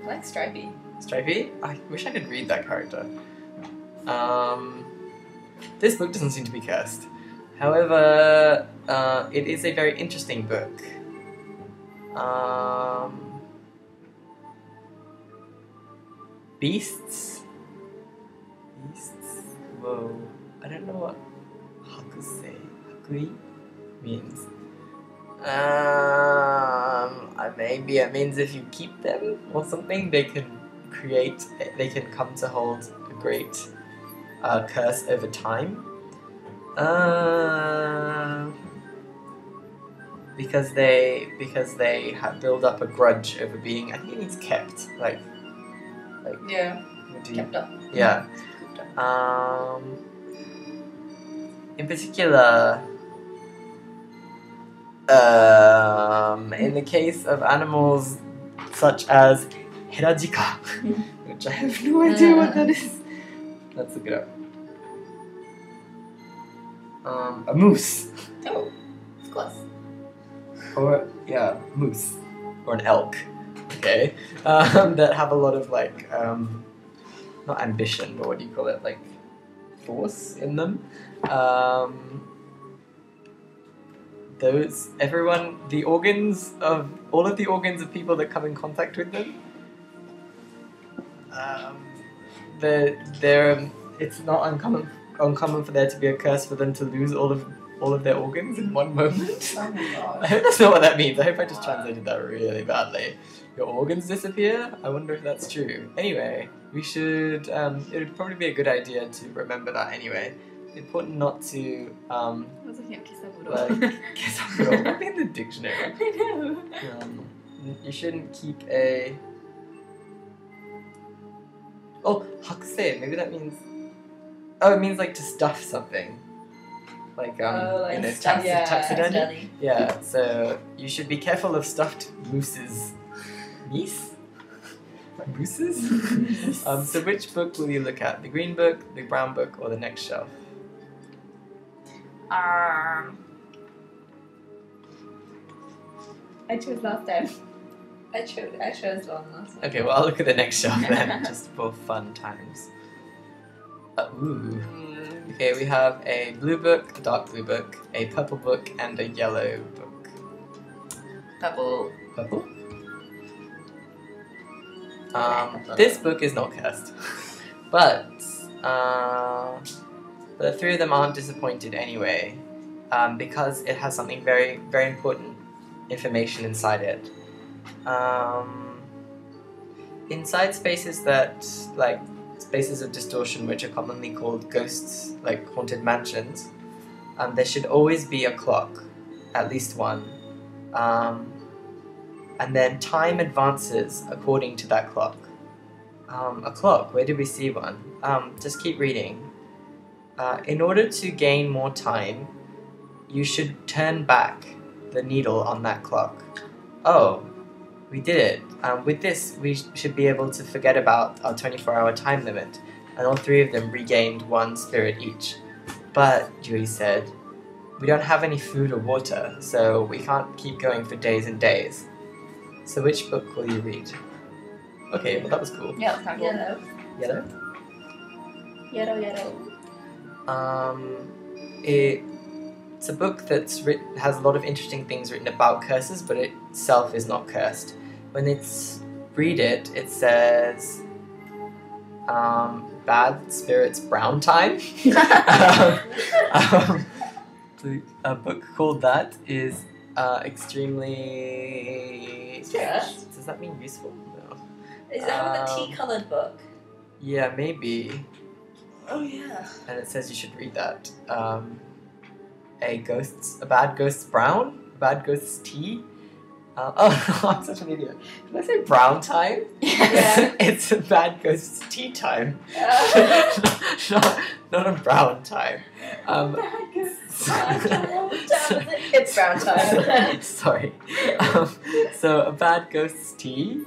I like Stripey. Stripey? I wish I could read that character. This book doesn't seem to be cursed. However, it is a very interesting book. Beasts? Beasts? Whoa. I don't know what Hakui means. Maybe it means if you keep them or something, they can come to hold a great curse over time. Because they have built up a grudge over being. I think it means kept. Yeah. Kept up. Yeah. In particular, in the case of animals such as Herajika, which I have no idea what that is. Let's look it up. A moose. Oh, of course. Or, yeah, moose. Or an elk. Okay. That have a lot of, not ambition, but what do you call it? Force in them. All of the organs of people that come in contact with them, it's not uncommon for there to be a curse for them to lose all of their organs in one moment. Oh my god. I hope that's not what that means. I hope I just translated that really badly. Your organs disappear? I wonder if that's true. Anyway, we should, it would probably be a good idea to remember that anyway. Important not to, I was looking at Kisaburo. Kisaburo. Look in the dictionary. I know. You shouldn't keep a... Oh, hakusei. Maybe that means... Oh, it means to stuff something. Taxidermy? Yeah, so you should be careful of stuffed mooses. Meese? Mooses? So which book will you look at? The green book, the brown book, or the next shelf? I chose last time. I chose one last time. Okay, well I'll look at the next shelf then, just for fun times. Ooh. Okay, we have a blue book, a dark blue book, a purple book, and a yellow book. Purple. Purple? This book is not cursed. But the three of them aren't disappointed anyway, because it has something very, very important information inside it. Inside spaces that, spaces of distortion, which are commonly called ghosts, haunted mansions, there should always be a clock, at least one. And then time advances according to that clock. A clock, where did we see one? Just keep reading. In order to gain more time, you should turn back the needle on that clock. Oh, we did it. With this, we should be able to forget about our 24-hour time limit, and all three of them regained one spirit each. But, Yui said, we don't have any food or water, so we can't keep going for days and days. So which book will you read? Okay, well that was cool. Yeah, that's kind of Yellow? Yellow. It's a book that's has a lot of interesting things written about curses, but it itself is not cursed. When read it, it says, bad spirits brown time. A book called that is extremely... Cursed? Does that mean useful? No. Is that with the tea-coloured book? Yeah, maybe. Oh yeah. And it says you should read that. A bad ghost's brown? A bad ghost's tea? I'm such an idiot. Did I say brown time? Yeah. It's a bad ghost's tea time. Not a brown time. It's brown time. Sorry. So a bad ghost's tea.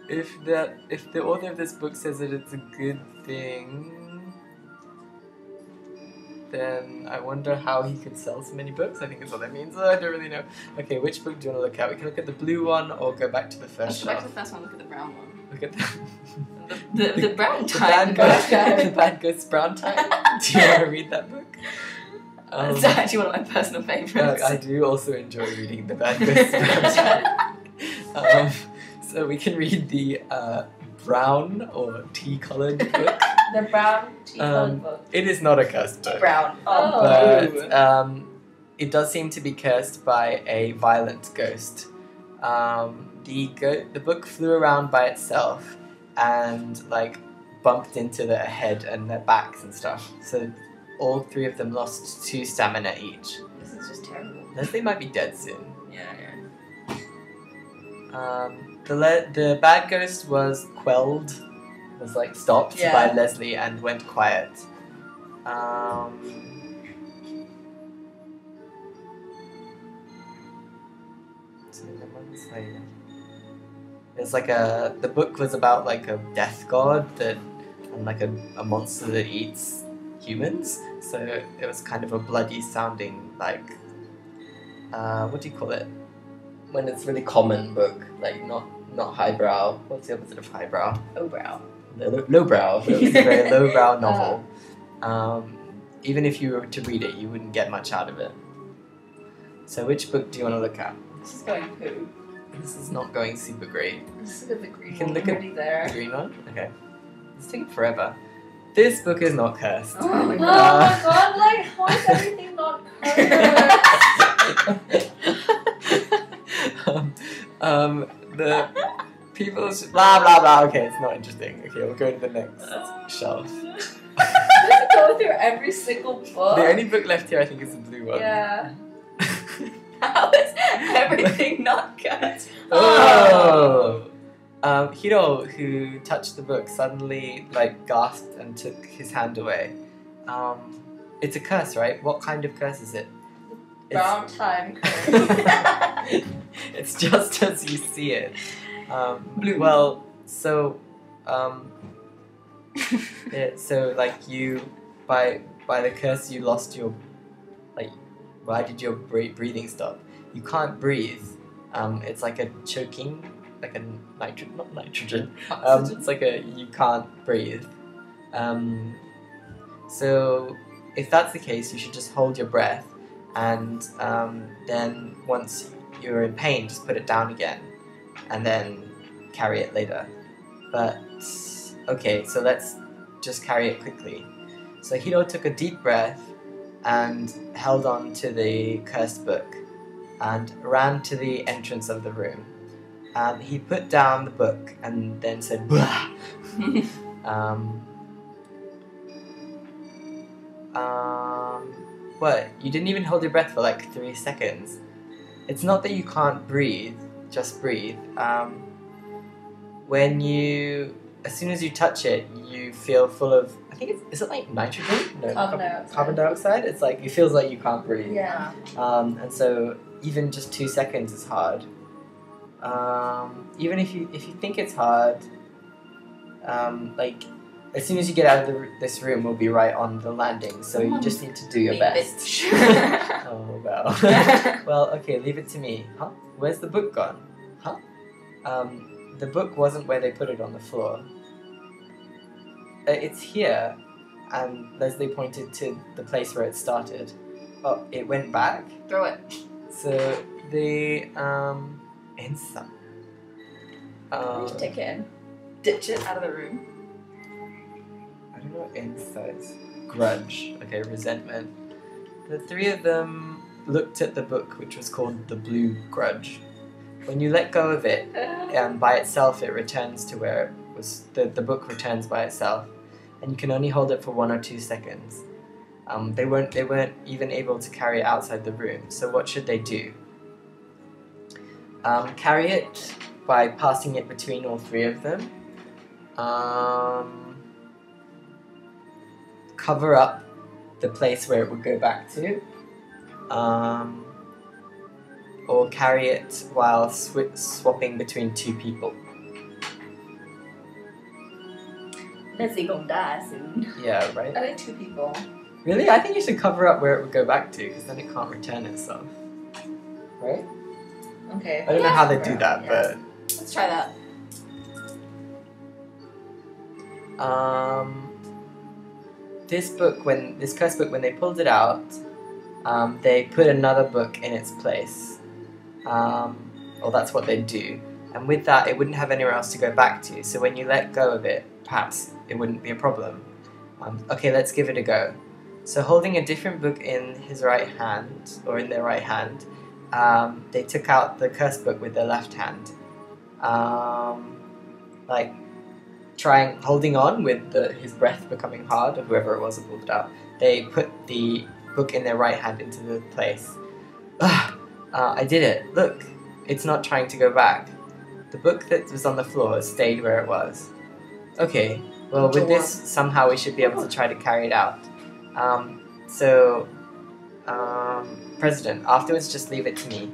If the author of this book says that it's a good thing, then I wonder how he could sell so many books. I think that's what that means. I don't really know. Okay, which book do you want to look at? We can look at the blue one or go back to the Let's first go back shelf. to the first one. Look at the brown one. Look at that. The brown The time. Bad Ghost, the Bad Ghost Brown Time. Do you want to read that book? It's actually one of my personal favourites. I do also enjoy reading the Bad Ghost Brown Time. So we can read the brown or tea-coloured book. The brown tea-coloured book. It is not a cursed book. Brown. But it does seem to be cursed by a violent ghost. The book flew around by itself and like bumped into their head and their backs and stuff. So all three of them lost 2 stamina each. This is just terrible. Leslie might be dead soon. Yeah. The bad ghost was quelled, was like stopped by Leslie and went quiet. There's like the book was about like a death god and like a monster that eats humans. So it was kind of a bloody sounding like, what do you call it? When it's really common book, like not highbrow. What's the opposite of highbrow? Lowbrow. Lowbrow. It was a very lowbrow novel. Even if you were to read it, you wouldn't get much out of it. So which book do you want to look at? This is going poo. This is not going super great. Let's look at the green You can one. look at Already there. The green one? Okay. It's taking forever. This book is not cursed. Oh my Oh god. my god, like, how is everything not cursed? The people's blah blah blah. Okay, it's not interesting. Okay, we'll go to the next shelf. Just go through every single book. The only book left here, I think, is the blue one. Yeah. How is everything not cursed? Oh! Hiro, who touched the book, suddenly like gasped and took his hand away. It's a curse, right? What kind of curse is it? Brown time curse. It's just as you see it. Blue. Well, so so like you by the curse you lost your like. Why did your breathing stop? You can't breathe. It's like a choking, like a not nitrogen. It's like you can't breathe. So if that's the case, you should just hold your breath, and then once you're in pain, just put it down again, and then carry it later. But okay, so let's just carry it quickly. So Hiro took a deep breath and held on to the cursed book and ran to the entrance of the room. He put down the book and then said, "Blah." What? You didn't even hold your breath for like 3 seconds. It's not that you can't breathe, just breathe. As soon as you touch it, you feel full of, I think is it like nitrogen? No, Carbon dioxide. Carbon dioxide? It's like, it feels like you can't breathe. Yeah. And so even just 2 seconds is hard. Even if you think it's hard, like as soon as you get out of this room, we'll be right on the landing. So you just need to do your best. Oh well. Well, okay, leave it to me. Huh? Where's the book gone? Huh? The book wasn't where they put it on the floor. It's here, and Leslie pointed to the place where it started. Oh, it went back. Throw it. So the inside. Just take it in. Ditch it out of the room. I don't know what insides. Grudge. Okay, resentment. The three of them looked at the book, which was called The Blue Grudge. When you let go of it, by itself, it returns to where it was. The book returns by itself, and you can only hold it for 1 or 2 seconds. They weren't even able to carry it outside the room. So what should they do? Carry it by passing it between all three of them. Cover up the place where it would go back to. Or carry it while swapping between 2 people. Leslie gonna die soon. Yeah, right? I think 2 people. Really? I think you should cover up where it would go back to, because then it can't return itself. Right? Okay. I don't know how they do that, Yeah. Let's try that. but this curse book, when they pulled it out, they put another book in its place. Or that's what they do. And with that, it wouldn't have anywhere else to go back to. So when you let go of it, perhaps it wouldn't be a problem. Okay, let's give it a go. So holding a different book in his right hand, or in their right hand, they took out the curse book with their left hand. Like holding on with his breath becoming hard, or whoever it was that pulled it out. They put the book in their right hand into the place. I did it. Look, it's not trying to go back. The book that was on the floor stayed where it was. Okay, well with this, somehow we should be able to try to carry it out. President, afterwards just leave it to me.